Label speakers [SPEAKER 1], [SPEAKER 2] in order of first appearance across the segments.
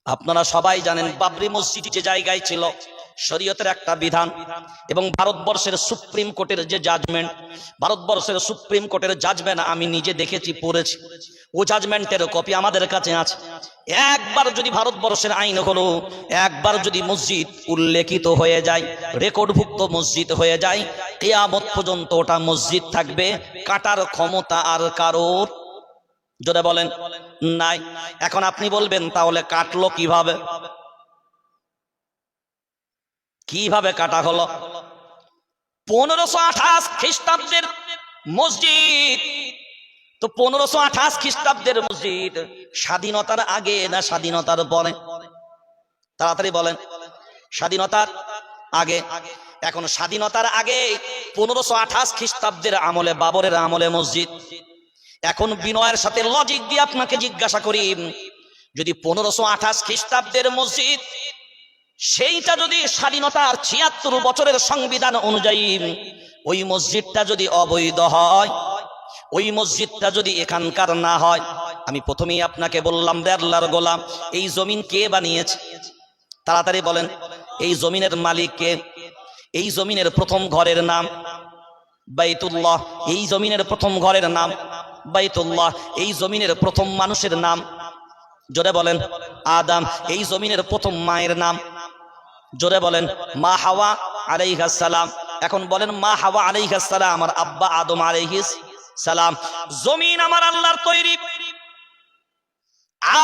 [SPEAKER 1] আপনারা সবাই জানেন বাবরি মসজিদ যে জায়গায় ছিল, শরীয়তের একটা বিধান এবং ভারতবর্ষের সুপ্রিম কোর্টের যে জাজমেন্ট, ভারতবর্ষের সুপ্রিম কোর্টের জাজমেন্ট আমি নিজে দেখেছি, পড়েছি। ও জাজমেন্টের কপি আমাদের কাছে আছে। একবার যদি ভারতবর্ষের আইন হলো, একবার যদি মসজিদ উল্লেখিত হয়ে যায়, রেকর্ডভুক্ত মসজিদ হয়ে যায়, কিয়ামত পর্যন্ত ওটা মসজিদ থাকবে, কাটার ক্ষমতা আর কারোর, জোরে বলেন, নাই। এখন আপনি বলবেন তাহলে কাটলো কিভাবে? কিভাবে কাটা হলো? 1528 খ্রিস্টাব্দের মসজিদ। তো 1528 খ্রিস্টাব্দের মসজিদ স্বাধীনতার আগে না স্বাধীনতার পরে? তাড়াতাড়ি বলেন। স্বাধীনতার আগে। এখন স্বাধীনতার আগে 1528 খ্রিস্টাব্দের আমলে, বাবরের আমলে মসজিদ। এখন বিনয়ের সাথে লজিক দিয়ে আপনাকে জিজ্ঞাসা করি, যদি 1528 খ্রিস্টাব্দের মসজিদ, সেইটা যদি স্বাধীনতার 76 বছরের সংবিধান অনুযায়ী ওই মসজিদটা যদি অবৈধ হয়, ওই মসজিদটা যদি এখানকার না হয়, আমি প্রথমেই আপনাকে বললাম রে আল্লাহর গোলাম, এই জমিন কে বানিয়েছে? তাড়াতাড়ি বলেন। এই জমিনের মালিক কে? এই জমিনের প্রথম ঘরের নাম বাইতুল্লাহ। এই জমিনের প্রথম ঘরের নাম বাইতুল্লাহ। এই জমিনের প্রথম মানুষের নাম, জোরে বলেন, আদম। এই জমিনের প্রথম মায়ের নাম, জোরে বলেন, মা হাওয়া আলাইহিস সালাম। এখন বলেন, মা হাওয়া আলাইহিস সালাম আর আব্বা আদম আলাইহিস সালাম। জমিন আমার আল্লাহর তৈরি,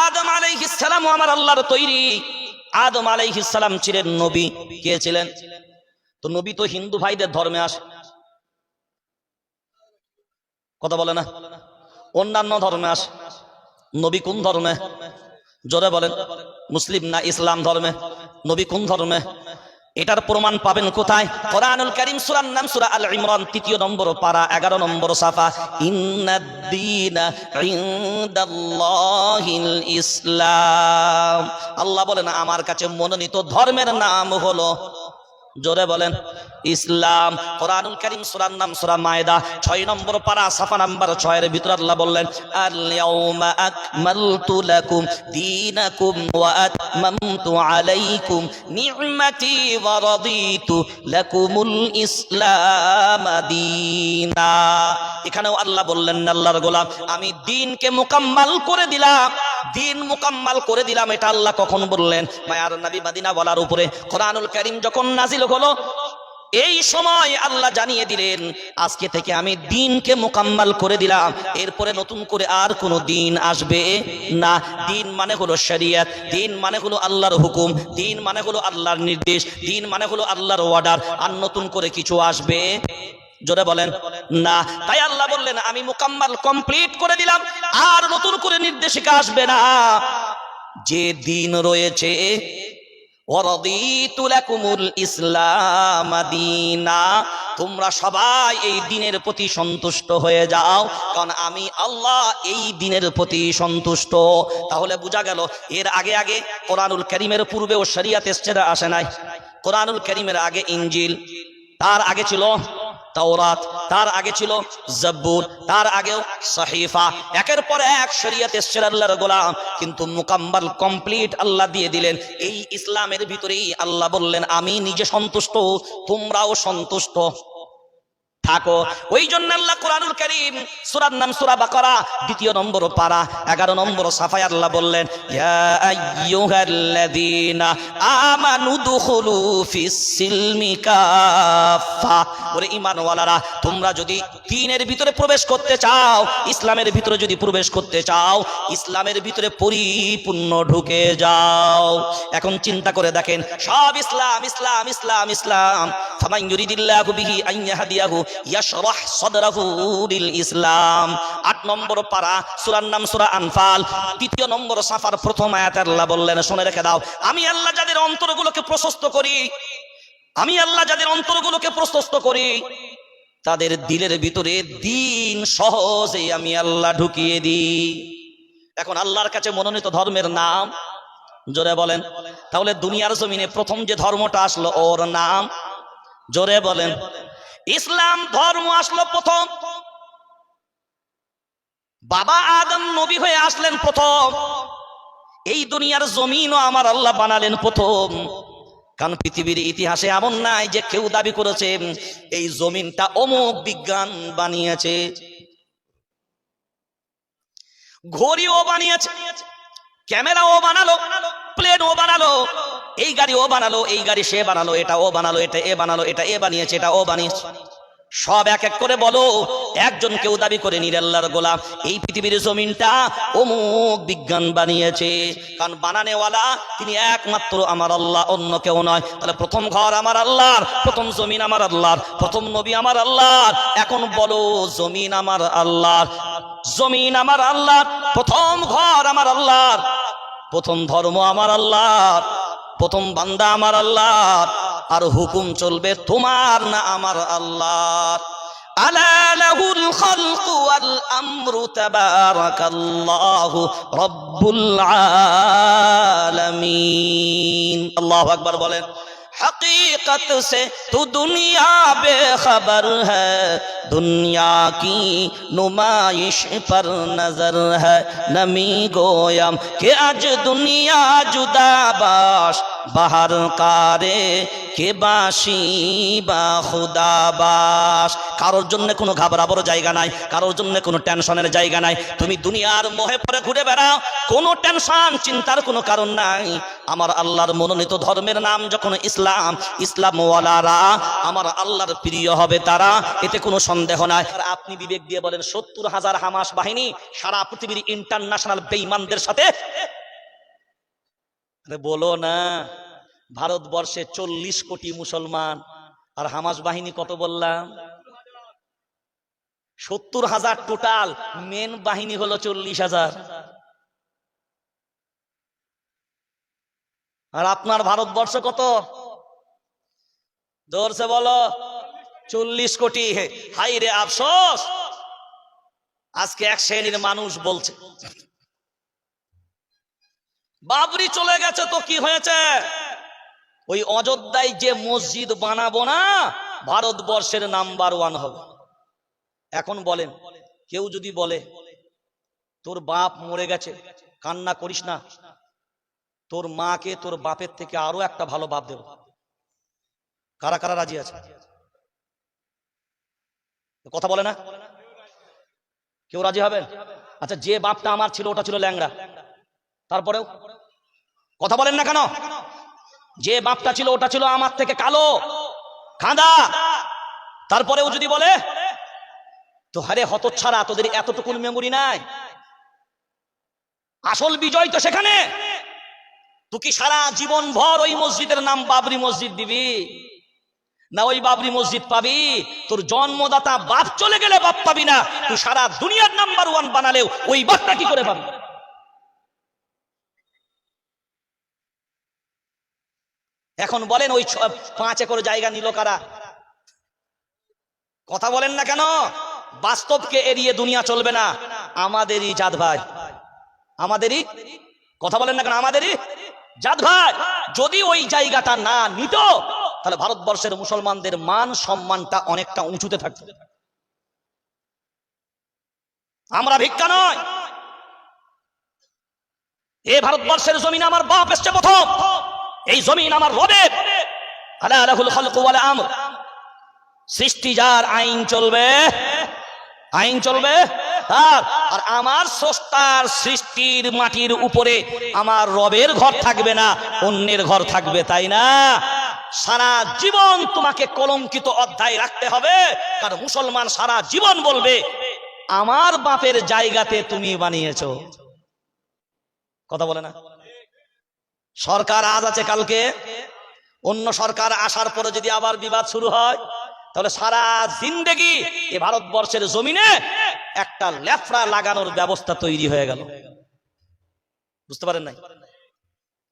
[SPEAKER 1] আদম আলাইহিস সালাম আমার আল্লাহর তৈরি। আদম আলাইহিস সালাম ছিলেন নবী। কে ছিলেন? তো নবী তো হিন্দু ভাইদের ধর্মে আসে, কথা বলে না? অন্যান্য ধর্মে আসে। নবী কোন ধর্মে? জোরে বলেন। মুসলিম না ইসলাম ধর্মে? নবী কোন ধর্মে? এটার প্রমাণ পাবেন কোথায়? কোরআনুল কারীম সূরার নাম সূরা আল ইমরান, 3 নম্বর পারা, 11 নম্বর সাফা। ইন্নাদ-দীনা ইনদাল্লাহিল ইসলাম। আল্লাহ বলেন আমার কাছে মনোনীত ধর্মের নাম হলো, জোরে বলেন, ইসলাম। কোরআনুল কারীম সূরার নাম সূরা মায়দা, 6 নম্বর পারা, সাফা নাম্বার 6 এর ভিতর আল্লাহ বললেন, আল ইয়াউমা আকমালতু লাকুম দীনাকুম ওয়া আতমামতু আলাইকুম নি'মাতি ওয়া রাদিতু লাকুমুল ইসলাম দীনা। এখানেও আল্লাহ বললেন, আল্লাহর গোলাম, আমি দ্বীনকে মুকাম্মাল করে দিলাম, দ্বীন মুকাম্মাল করে দিলাম। এটা আল্লাহ কখন বললেন? মায়ার নবী মদিনা বলার উপরে কোরআনুল কারীম যখন নাজিল হলো, এই সময় আল্লাহ জানিয়ে দিলেন, আজকে থেকে আমি দ্বীনকে মুকাম্মাল করে দিলাম, এরপরে নতুন করে আর কোনো দ্বীন আসবে না। দ্বীন মানে হলো শরীয়ত, দ্বীন মানে হলো আল্লাহর হুকুম, দ্বীন মানে হলো আল্লাহর নির্দেশ, দ্বীন মানে হলো আল্লাহর অর্ডার। আর নতুন করে কিছু আসবে, জোরে বলেন, না। তাই আল্লাহ বললেন আমি মুকাম্মাল, কমপ্লিট করে দিলাম, আর নতুন করে নির্দেশিকা আসবে না। যে দ্বীন রয়েছে, ওয়ারাদিতু লাকুমুল ইসলাম দীনা, তোমরা সবাই এই দ্বীনের প্রতি সন্তুষ্ট হয়ে যাও, কারণ আমি আল্লাহ এই দ্বীনের প্রতি সন্তুষ্ট। তাহলে বোঝা গেল এর আগে আগে কোরআনুল কারীমের পূর্বেও শরীয়ত এসেছে, আসে নাই? কোরআনুল কারীমের আগে ইনজিল, তার আগে ছিল তাওরাত, তার আগে ছিল জাবুর, তার আগেও সহিফা। একের পর এক শরীয়ত এসেছে আল্লাহর গোলাম, কিন্তু মুকাম্মাল, কমপ্লিট আল্লাহ দিয়ে দিলেন। এই ইসলামের ভিতরেই আল্লাহ বললেন আমি নিজে সন্তুষ্ট, তোমরাও সন্তুষ্ট থাকো। ওই জন্য আল্লাহ কোরআনুল কারীম সূরার নাম সূরা বাকারা, 2 নম্বর পারা, 11 নম্বর সাফায় আল্লাহ বললেন, ইয়া আইয়ুহাল্লাযীনা আমানু দুখুলু ফিস সিলমি কাফা। ওরে ঈমানওয়ালারা, তোমরা যদি দ্বীনের ভিতরে প্রবেশ করতে চাও, ইসলামের ভিতরে যদি প্রবেশ করতে চাও, ইসলামের ভিতরে পরিপূর্ণ ঢুকে যাও। এখন চিন্তা করে দেখেন, সব ইসলাম ইসলাম ইসলাম ইসলাম। ফামান ইউরিদিল্লাহু বিহি আন ইয়াহদিয়াহু ইয়াশরাহ সাদরাহু লিল ইসলাম। 8 নম্বর পারা, সূরার নাম সূরা আনফাল, 2 নম্বর সাফার প্রথম আয়াতে আল্লাহ বললেন, শুনে রেখে দাও, আমি আল্লাহ যাদের অন্তরগুলোকে প্রশস্ত করি, আমি আল্লাহ যাদের অন্তরগুলোকে প্রশস্ত করি, তাদের দিলের ভিতরে দ্বীন সহজে আমি আল্লাহ ঢুকিয়ে দিই। এখন আল্লাহর কাছে মনোনীত ধর্মের নাম, জোরে বলেন। তাহলে দুনিয়ার জমিনে প্রথম যে ধর্মটা আসলো, ওর নাম, জোরে বলেন, ইসলাম ধর্ম আসলো প্রথম। বাবা আদম নবী হয়ে আসলেন প্রথম। এই দুনিয়ার জমিনও আমার আল্লাহ বানালেন প্রথম। কারণ পৃথিবীর ইতিহাসে এমন নাই যে কেউ দাবি করেছে এই জমিনটা অমুক বিজ্ঞান বানিয়েছে। ঘড়িও বানিয়েছে, ক্যামেরাও বানালো, প্লেনও বানালো, এই গাড়িও বানালো, এই গাড়ি সে বানালো, এটা ও বানালো, এটা এ বানালো, এটা এ বানিয়েছে, এটা ও বানিয়েছে। সব এক এক করে বলো, একজন কেউ দাবি করে নির আল্লাহর গোলাম এই পৃথিবীর জমিনটা অমুক বিজ্ঞান বানিয়েছে। কারণ বানানেওয়ালা তিনি একমাত্র আমার আল্লাহ, অন্য কেউ নয়। তাহলে প্রথম ঘর আমার আল্লাহর, প্রথম জমিন আমার আল্লাহর, প্রথম নবী আমার আল্লাহর। এখন বলো জমিন আমার আল্লাহর, জমিন আমার আল্লাহর, প্রথম ঘর আমার আল্লাহর, প্রথম ধর্ম আমার আল্লাহর, প্রথম বান্দা আমার আল্লাহর, আর হুকুম চলবে তোমার না আমার আল্লাহর। আলা লাহুল খালকু ওয়াল আমরু তাবারাকাল্লাহু রাব্বুল আলামিন। আল্লাহু আকবার বলেন। हकीकत से तू दुनिया बेखबर है, दुनिया की नुमाइश पर नजर है, नमी गोयम के आज दुनिया जुदा बाश, बाहर कारे के बाशी बा खुदा बाश। কারোর জন্য কোনো ঘাবড়াবার জায়গা নাই, কারোর জন্য কোনো টেনশনের জায়গা নাই। তুমি দুনিয়ার মোহে পড়ে ঘুরে বেড়াও, কোনো টেনশন চিন্তার কোনো কারণ নাই। আমার আল্লাহর মনোনীত ধর্মের নাম যখন ইসলাম, ইসলামওয়ালারা আমার আল্লাহর প্রিয় হবে তারা, এতে কোনো সন্দেহ নাই। আর আপনি বিবেক দিয়ে বলেন ৭০,০০০ হামাস বাহিনী সারা পৃথিবীর ইন্টারন্যাশনাল বেঈমানদের সাথে, বলো না ভারতবর্ষে ৪০ কোটি মুসলমান আর হামাস বাহিনী কত বললাম? ৭০,০০০ টোটাল, মেন বাহিনী হলো ৪০,০০০। আর আপনার ভারতবর্ষ কত ধরছে বলো? ৪০ কোটি। হাই রে আফসোস, আজকে এক শ্রেণীর মানুষ বলছে বাবরি চলে গেছে তো কি হয়েছে, ওই অযোধ্যায় যে মসজিদ বানাবো না ভারতবর্ষের নাম্বার 1 হবে। এখন বলেন, কেউ যদি বলে তোর বাপ মরে গেছে, কান্না করিস না, তোর মাকে তোর বাপের থেকে আরো একটা ভালো বাপ দেব, কারা কারা রাজি আছে? কথা বলে না কেউ? রাজি হবেন? আচ্ছা, যে বাপটা আমার ছিল ওটা ছিল ল্যাংড়া, তারপরেও কথা বলেন না কেন? যে বাপটা ছিল ওটা ছিল আমার থেকে কালো খাঁদা, তারপরেও যদি বলে তো হারে হতচ্ছাড়া, তোদের এতটুকুন মেমোরি নাই? আসল বিজয় তো সেখানে। তুই কি সারা জীবন ভর ওই মসজিদের নাম বাবরি মসজিদ দিবি? না ওই বাবরি মসজিদ পাবি? তোর জন্মদাতা বাপ চলে গেলে বাপ পাবি না, তুই সারা দুনিয়ার নাম্বার 1 বানালেও ওই বাপটা কি করে পাবি? এখন বলেন ওই 5 একর জায়গা নিল কারা? কথা বলেন না কেন? বাস্তবকে এড়িয়ে দুনিয়া চলবে না। আমাদেরই জাত ভাই, আমাদেরই, কথা বলেন না কেন? আমাদেরই জাত ভাই। যদি ওই জায়গাটা না নিত তাহলে ভারতবর্ষের মুসলমানদের মান সম্মানটা অনেকটা উঁচুতে থাকত। আমরা ভিক্ষা নয়, এই ভারতবর্ষের জমিন আমার বাপ এসছে প্রথম, এই জমিন আমার রবের। আলা লাহুল খালকু ওয়াল আমর, সৃষ্টি যার, আইন চলবে, আইন চলবে তার। আর আমার স্রষ্টার সৃষ্টির মাটির উপরে আমার রবের ঘর থাকবে না, অন্যের ঘর থাকবে, তাই না? সারা জীবন তোমাকে কলঙ্কিত অধ্যায় রাখতে হবে, কারণ মুসলমান সারা জীবন বলবে আমার বাপের জায়গাতে তুমি বানিয়েছো। কথা বলে না? সরকার আজ আছে, কালকে অন্য সরকার আসার পরে যদি আবার বিবাদ শুরু হয় তাহলে সারা জিন্দেগি এ ভারতবর্ষের জমিনে একটা লেফড়া লাগানোর ব্যবস্থা তৈরি হয়ে গেল। বুঝতে পারেন নাই?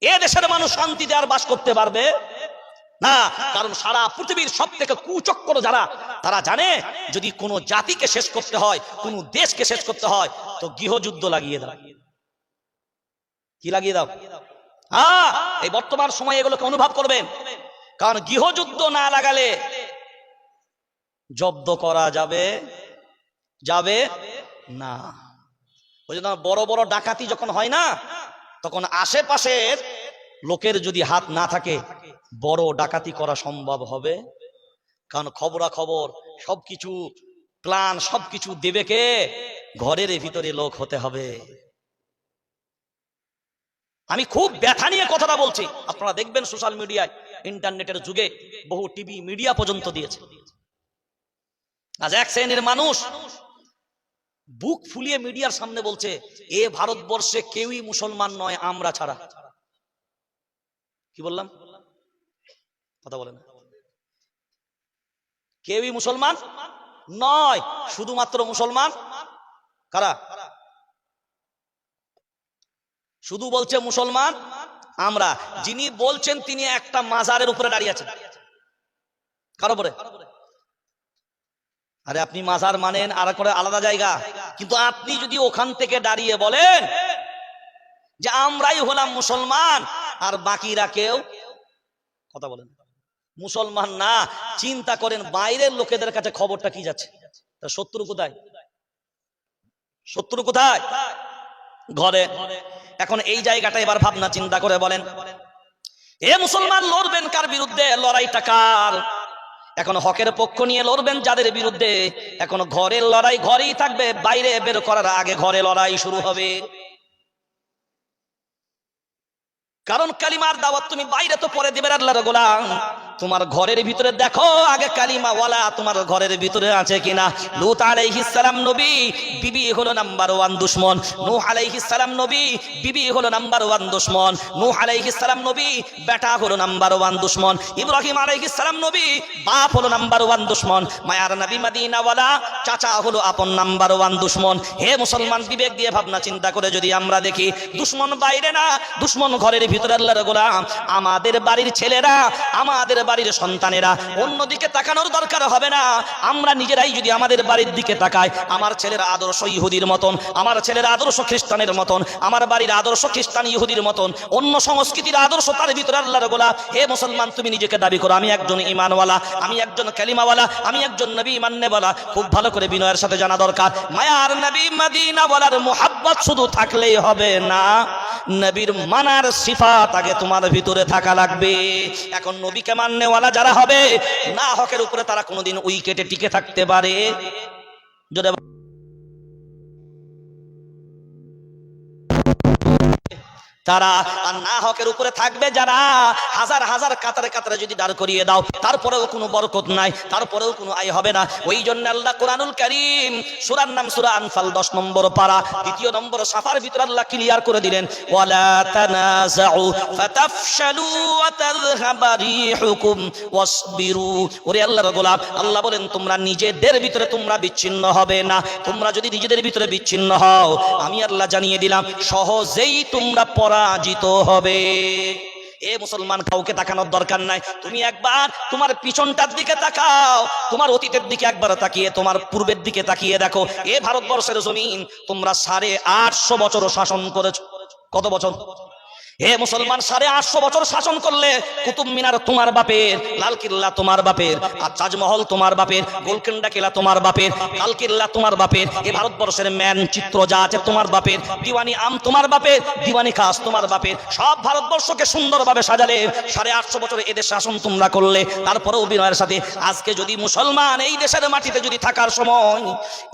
[SPEAKER 1] এ দেশের মানুষ শান্তিতে আর বাস করতে পারবে না, কারণ সারা পৃথিবীর সব থেকে কুচক্র যারা, তারা জানে যদি কোনো জাতিকে শেষ করতে হয়, কোনো দেশকে শেষ করতে হয় তো গৃহযুদ্ধ লাগিয়ে দাও। কি লাগিয়ে দাও? এই বর্তমান সময়ে এগুলোকে অনুভব করবেন, কারণ গৃহযুদ্ধ না লাগালে জব্দ করা যাবে যাবে না। ওই জন্য বড় বড় ডাকাতি যখন হয় না, তখন আশেপাশের লোকের যদি হাত না থাকে বড় ডাকাতি করা সম্ভব হবে। কারণ খবরাখবর সবকিছু প্ল্যান সবকিছু দেবে কে? ঘরের ভিতরে লোক হতে হবে। আমি খুব ব্যথা নিয়ে কথাটা বলছি। আপনারা দেখবেন সোশ্যাল মিডিয়ায়, ইন্টারনেটের যুগে বহু টিভি মিডিয়া পর্যন্ত দিয়েছে। আজ এক শ্রেণীর মানুষ বুক ফুলিয়ে মিডিয়ার সামনে বলছে, এ ভারতবর্ষে কেউই মুসলমান নয় আমরা ছাড়া। কি বললাম? কথা বলেন। কেউই মুসলমান নয়, শুধুমাত্র মুসলমান কারা? শুধু বলছে মুসলমান আমরা। যিনি বলছেন তিনি একটা মাজারের উপরে দাঁড়িয়ে আছেন। কার উপরে? আরে আপনি মাজার মানেন আর করে আলাদা জায়গা, কিন্তু আপনি যদি ওখান থেকে দাঁড়িয়ে বলেন যে আমরাই হলাম মুসলমান আর বাকিরা কেউ, কথা বলেন, মুসলমান না। চিন্তা করেন বাইরের লোকেদের কাছে খবরটা কি যাচ্ছে? শত্রু কোথায়? শত্রু কোথায়? ঘরে। এখন এই জায়গাটা এবার ভাবনা চিন্তা করে বলেন, এ মুসলমান লড়বেন কার বিরুদ্ধে? লড়াইটা কার? এখন হকের পক্ষ নিয়ে লড়বেন যাদের বিরুদ্ধে। এখন ঘরের লড়াই ঘরেই থাকবে, বাইরে বের করার আগে ঘরে লড়াই শুরু হবে। কারণ কালিমার দাওয়াত তুমি বাইরে তো পরে দিবে আল্লাহর গোলাম, তোমার ঘরের ভিতরে দেখো আগে কালিমা ওয়ালা তোমার ঘরের ভিতরে আছে কিনা। লূত আলাইহিস সালাম নবী, বিবি হলো নাম্বার 1 দুশমন। নূহ আলাইহিস সালাম নবী, বিবি হলো নাম্বার 1 দুশমন। নূহ আলাইহিস সালাম নবী, বেটা হলো নাম্বার 1 দুশমন। ইব্রাহিম আলাইহিস সালাম নবী, বাপ হলো নাম্বার 1 দুশমন। মায়ার নবী মদিনা ওয়ালা চাচা হলো আপন নাম্বার 1 দুশমন। হে মুসলমান, বিবেক দিয়ে ভাবনা চিন্তা করে যদি আমরা দেখি, দুশমন বাইরে না, দুশমন ঘরের ভিতরে। আল্লাহর গোলাম, আমাদের বাড়ির ছেলেরা, আমাদের বাড়ির সন্তানেরা অন্যদিকে তাকানোর দরকার হবে না। আমরা নিজেরাই যদি আমাদের বাড়ির দিকে তাকাই, আমার ছেলের আদর্শ ইহুদির মতন, আমার ছেলের আদর্শ খ্রিস্টানের মতন, আমার বাড়ির আদর্শ খ্রিস্টান ইহুদির মতন, অন্য সংস্কৃতির আদর্শ তার ভিতরে। আল্লাহর গোলাম, হে মুসলমান, তুমি নিজেকে দাবি করো আমি একজন ঈমানওয়ালা, আমি একজন কালিমাওয়ালা, আমি একজন নবী মান্যওয়ালা। খুব ভালো করে বিনয়ের সাথে জানা দরকার, মায়ার নবী মদিনাওয়ালার মুহাব্বত শুধু থাকলেই হবে না, নবীর মানার সিফাত আগে তোমার ভিতরে থাকা লাগবে। এখন নবীকে মাননেওয়ালা যারা হবে না, হকের উপরে তারা কোনোদিন উইকেটে টিকে থাকতে পারে? যদি তারা আর না হকের উপরে থাকবে যারা, হাজার হাজার কাতারে কাতারে যদি দাঁড় করিয়ে দাও তারপরেও কোনো বরকত নাই, তারপরেও কোনো আয় হবে না। ওই জন্য আল্লাহ কোরআনুল কারীম, সূরার নাম সূরা আনফাল 10 নম্বর পারা 2 নম্বর সাফার ভিতরে আল্লাহ ক্লিয়ার করে দিলেন, ওয়ালা তানাযাউ ফাতাফশালু ওয়া তাযহাবা রিহুকুম ওয়াসবিরু। ওরে আল্লাহর গোলাম, আল্লাহ বলেন তোমরা নিজেদের ভিতরে তোমরা বিচ্ছিন্ন হবে না। তোমরা যদি নিজেদের ভিতরে বিচ্ছিন্ন হও, আমি আল্লাহ জানিয়ে দিলাম সহজেই তোমরা পরাজিত হবে। এ মুসলমান, কাউকে তাকানোর দরকার নাই। তুমি একবার তোমার পিছনটার দিকে তাকাও, তোমার অতীতের দিকে একবার তাকিয়ে তোমার পূর্বের দিকে তাকিয়ে দেখো। এ ভারতবর্ষের জমিন তোমরা 850 বছর শাসন করেছো। কত বছর? হে মুসলমান, 850 বছর শাসন করলে কুতুব মিনার তোমার বাপের, লাল কিল্লা তোমার বাপের, আর তাজমহল তোমার বাপের, গোলকেন্ডা কিলা তোমার বাপের, লাল কিল্লা তোমার বাপের, এই ভারতবর্ষের মানচিত্র যা আছে তোমার বাপের, দিওয়ানি আম তোমার বাপের, দিওয়ানি খাস তোমার বাপের। সব ভারতবর্ষকে সুন্দরভাবে সাজালে 850 বছর এদের শাসন তোমরা করলে। তারপরেও বিনয়ের সাথে আজকে যদি মুসলমান এই দেশের মাটিতে যদি থাকার সময়,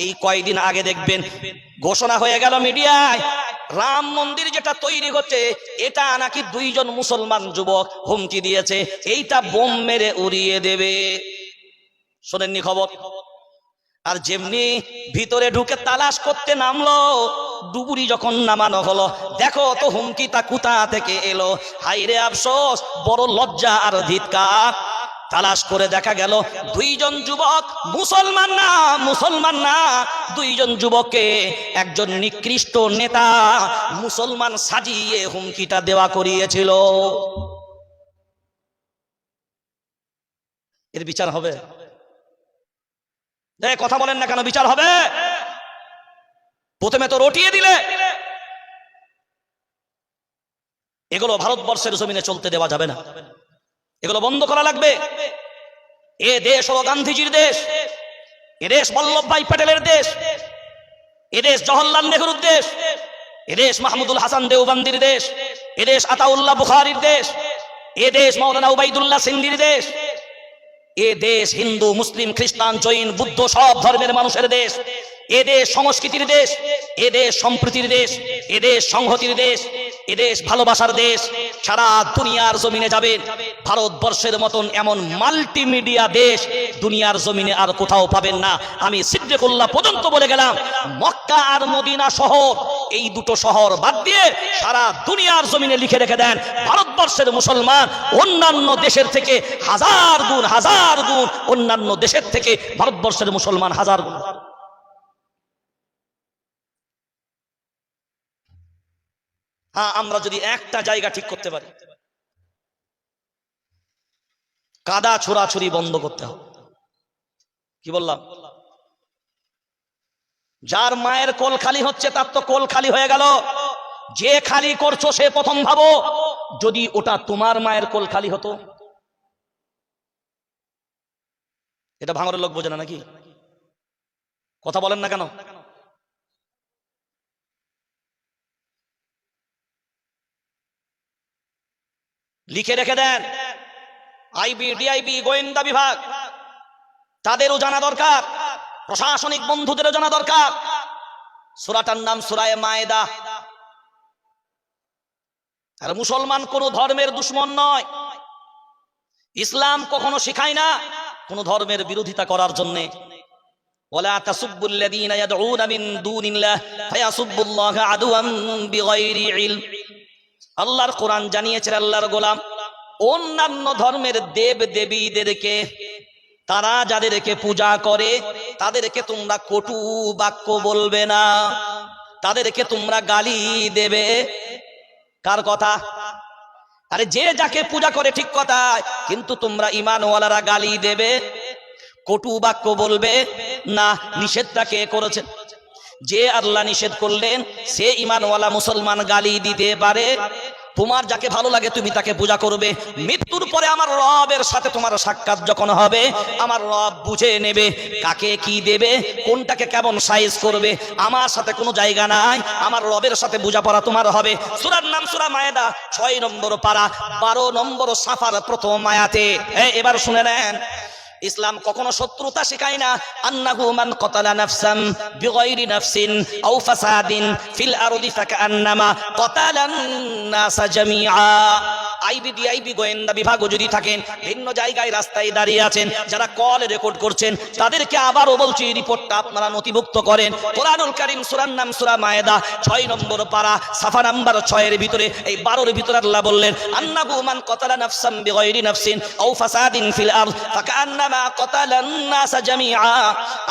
[SPEAKER 1] এই কয়েকদিন আগে দেখবেন ঘোষণা হয়ে গেল মিডিয়ায়, রাম মন্দির যেটা তৈরি হচ্ছে এটা নাকি 2 জন মুসলমান যুবক হুমকি দিয়েছে এইটা বোম মেরে উড়িয়ে দেবে। শোনেননি খবর? আর যেমনি ভিতরে ঢুকে তালাশ করতে নামলো, ডুবুরি যখন নামানো হলো, দেখো তো হুমকিটা কোথা থেকে এলো। হায়রে আফসোস, বড় লজ্জা আর ধিক্কার। তালাশ করে দেখা গেল 2 জন যুবক, মুসলমান না, মুসলমান না, 2 জন যুবককে একজন নিকৃষ্ট নেতা মুসলমান সাজিয়ে হুমকিটা দেওয়া করিয়েছিল। এর বিচার হবে? কথা বলেন না কেন? বিচার হবে? প্রথমে তো রটিয়ে দিলে। এগুলো ভারতবর্ষের জমিনে চলতে দেওয়া যাবে না, এগুলো বন্ধ করা লাগবে। এ দেশ হলো গান্ধীজির দেশ, এ দেশ বল্লভ ভাই প্যাটেলের দেশ, এ দেশ জওহরলাল নেহরুর দেশ, এদেশ মাহমুদুল হাসান দেওবন্দির দেশ, এদেশ আতাউল্লাহ বুখারীর দেশ, এদেশ মাওলানা উবাইদুল্লাহ সিন্ধির দেশ, এ দেশ হিন্দু মুসলিম খ্রিস্টান জৈন বুদ্ধ সব ধর্মের মানুষের দেশ। এদেশ সংস্কৃতির দেশ, এদেশ সম্প্রীতির দেশ, এদেশ সংহতির দেশ, এদেশ ভালোবাসার দেশ। সারা দুনিয়ার জমিনে যাবেন, ভারতবর্ষের মতন এমন মাল্টিমিডিয়া দেশ দুনিয়ার জমিনে আর কোথাও পাবেন না। আমি সিদ্দিকুল্লাহ পর্যন্ত বলে গেলাম, মক্কা আর মদিনা শহর, এই দুটো শহর বাদ দিয়ে সারা দুনিয়ার জমিনে লিখে রেখে দেন, ভারতবর্ষের মুসলমান অন্যান্য দেশের থেকে হাজার গুণ অন্যান্য দেশের থেকে ভারতবর্ষের মুসলমান হাজার গুণ। হ্যাঁ, আমরা যদি একটা জায়গা ঠিক করতে পারি, কাদা ছোড়াছুরি বন্ধ করতে হবে। কি বললাম? যার মায়ের কোল খালি হচ্ছে তার তো কোল খালি হয়ে গেল। যে খালি করছো সে প্রথম ভাবো, যদি ওটা তোমার মায়ের কোল খালি হতো। এটা ভাঙরের লোক বোঝে না নাকি? কথা বলেন না কেন? লিখে রেখে দেন, আইবি ডিআইবি গোয়েন্দা বিভাগ তাদেরও জানা দরকার, প্রশাসনিক বন্ধুদেরও জানা দরকার। সূরাটার নাম সূরায়ে মায়েদা। আর মুসলমান কোন ধর্মের দুশমন নয়। ইসলাম কখনো শেখায় না কোন ধর্মের বিরোধিতা করার জন্য। ওয়ালা তাসুব্বুল্লাযীনা ইয়াদউনা মিন দুনিল্লাহ ফায়াসুব্বুল্লাহা আদুওয়ান বিগাইরি ইলম। আল্লাহর কোরআন জানিয়েছে, আল্লাহর গোলাম অন্যান্য ধর্মের দেব দেবীদেরকে, তারা যাদেরকে পূজা করে তাদেরকে তোমরা কটু বাক্য বলবে না, তাদেরকে তোমরা গালি দেবে। কার কথা? আরে যে যাকে পূজা করে ঠিক কথা, কিন্তু তোমরা ঈমানওয়ালারা গালি দেবে, কটু বাক্য বলবে না। নিষেধটা কে করেছেন? যে আল্লাহ নিষেধ করলেন সে ঈমানওয়ালা মুসলমান গালি দিতে পারে। তোমার যাকে ভালো লাগে তুমি তাকে পূজা করবে। মৃত্যুর পরে আমার রবের সাথে তোমার সাক্ষাৎ যখন হবে, আমার রব বুঝে নেবে কাকে কি দেবে, কোনটাকে কেমন সাইজ করবে। আমার সাথে কোনো জায়গা নাই, আমার রবের সাথে বোঝাপড়া তোমার হবে। সূরার নাম সূরা মায়েদা, 6 নম্বর পারা, 12 নম্বর সাফার প্রথম আয়াতে। এবার শুনে নেন, ইসলাম কখনো শত্রুতা শেখায় না। আন্নাহু মান কাতালা নাফসান বিগাইরি নাফসিন আও ফাসাদিন ফিল আরদি ফাকান্নামা কাতালান নাসা জামিআ। আইবি গোয়েন্দা বিভাগও যদি থাকেন, ভিন্ন জায়গায় রাস্তায় দাঁড়িয়ে আছেন, যারা কল রেকর্ড করছেন, তাদেরকে আবারও বলছি রিপোর্টটা আপনারা নথিভুক্ত করেন। কোরআনুল কারীম সূরার নাম সূরা মায়েদা, 6 নম্বর পারা, সাফা নাম্বার 6 এর ভিতরে, এই 12 এর ভিতরে আল্লাহ বললেন, আন্নাহু মান কাতালা নাফসান বিগাইরি নাফসিন আও ফাসাদিন ফিল আরদ ফাকান্নামা কাতালান নাসা জামিআ।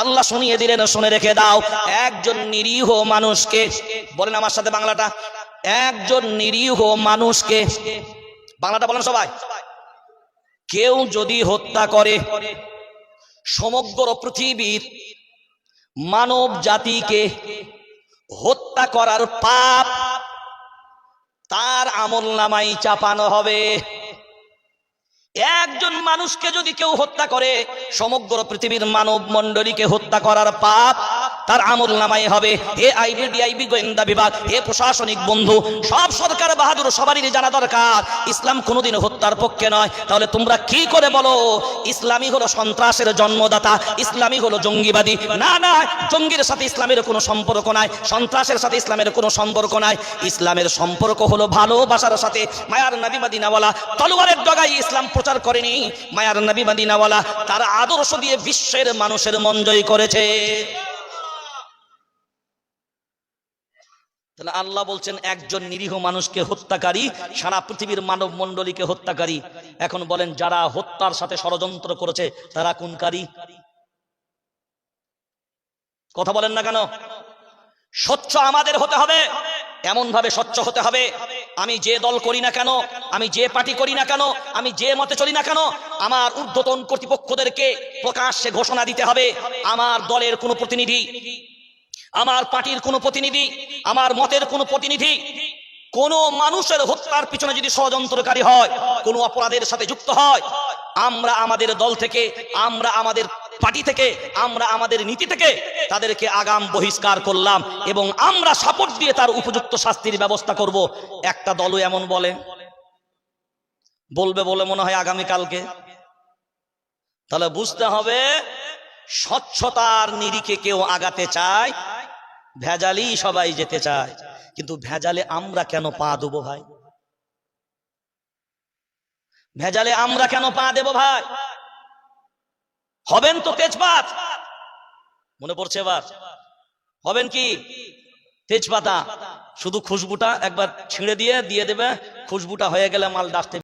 [SPEAKER 1] আল্লাহ শুনিয়ে দিলেন, শুনে রেখে দাও, একজন নিরীহ মানুষকে, বলেন আমার সাথে বাংলাটা, একজন নিরীহ মানুষকে, বাংলাটা বলেন সবাই, কেউ যদি হত্যা করে, সমগ্র পৃথিবীর মানব জাতিকে হত্যা করার পাপ তার আমলনামায় চাপানো হবে। একজন মানুষকে যদি কেউ হত্যা করে, সমগ্র পৃথিবীর মানব মণ্ডলীকে হত্যা করার পাপ তার আমলনামায় হবে। হে আইবি ডিআইবি গোয়েন্দা বিভাগ, হে প্রশাসনিক বন্ধু, সব সরকার বাহাদুর সবারই জানা দরকার, ইসলাম কোনোদিন হত্যার পক্ষে নয়। তাহলে তোমরা কি করে বলো ইসলামই হলো সন্ত্রাসের জন্মদাতা, ইসলামই হলো জঙ্গিবাদী? না না, জঙ্গির সাথে ইসলামের কোনো সম্পর্ক নাই, সন্ত্রাসের সাথে ইসলামের কোনো সম্পর্ক নাই। ইসলামের সম্পর্ক হলো ভালোবাসার সাথে। মায়ার নবী মদিনাওয়ালা তলোয়ারের ডগায় ইসলাম প্রচার করেনি, মায়ার নবী মদিনাওয়ালা তার আদর্শ দিয়ে বিশ্বের মানুষের মন জয় করেছে। তাহলে আল্লাহ বলছেন একজন নিরীহ মানুষকে হত্যাকারী, সারা পৃথিবীর মানব মণ্ডলীকে হত্যাকারী। এখন বলেন, যারা হত্যার সাথে ষড়যন্ত্র করেছে তারা কোনকারী? কথা বলেন না কেন? স্বচ্ছ আমাদের হতে হবে, এমন ভাবে স্বচ্ছ হতে হবে, আমি যে দল করি না কেন, আমি যে পার্টি করি না কেন, আমি যে মতে চলি না কেন, আমার ঊর্ধ্বতন কর্তৃপক্ষদেরকে প্রকাশ্যে ঘোষণা দিতে হবে, আমার দলের কোনো প্রতিনিধি, আমার পার্টির কোনো প্রতিনিধি, আমার মতের কোনো প্রতিনিধি কোন মানুষের হত্যার পিছনে যদি ষড়যন্ত্রকারী হয়, কোন অপরাধের সাথে যুক্ত হয়, আমরা আমাদের দল থেকে, আমরা আমাদের পার্টি থেকে, আমরা আমাদের নীতি থেকে তাদেরকে আগাম বহিষ্কার করলাম এবং আমরা সাপোর্ট দিয়ে তার উপযুক্ত শাস্তির ব্যবস্থা করব। একটা দলও এমন বলবে বলে মনে হয় আগামীকালকে। তাহলে বুঝতে হবে স্বচ্ছতার নিরিখে কেউ আগাতে চায়, ভেজালি সবাই যেতে চায়, কিন্তু ভেজালে আমরা কেন পা দেবো ভাই? ভেজালে আমরা কেন পা দেব ভাই? হবেন তো তেজপাত, মনে পড়ছে এবার? হবেন কি তেজপাতা, শুধু খুশবুটা একবার ছিঁড়ে দিয়ে দেবে, খুশবুটা হয়ে গেলে মাল ডাস্টে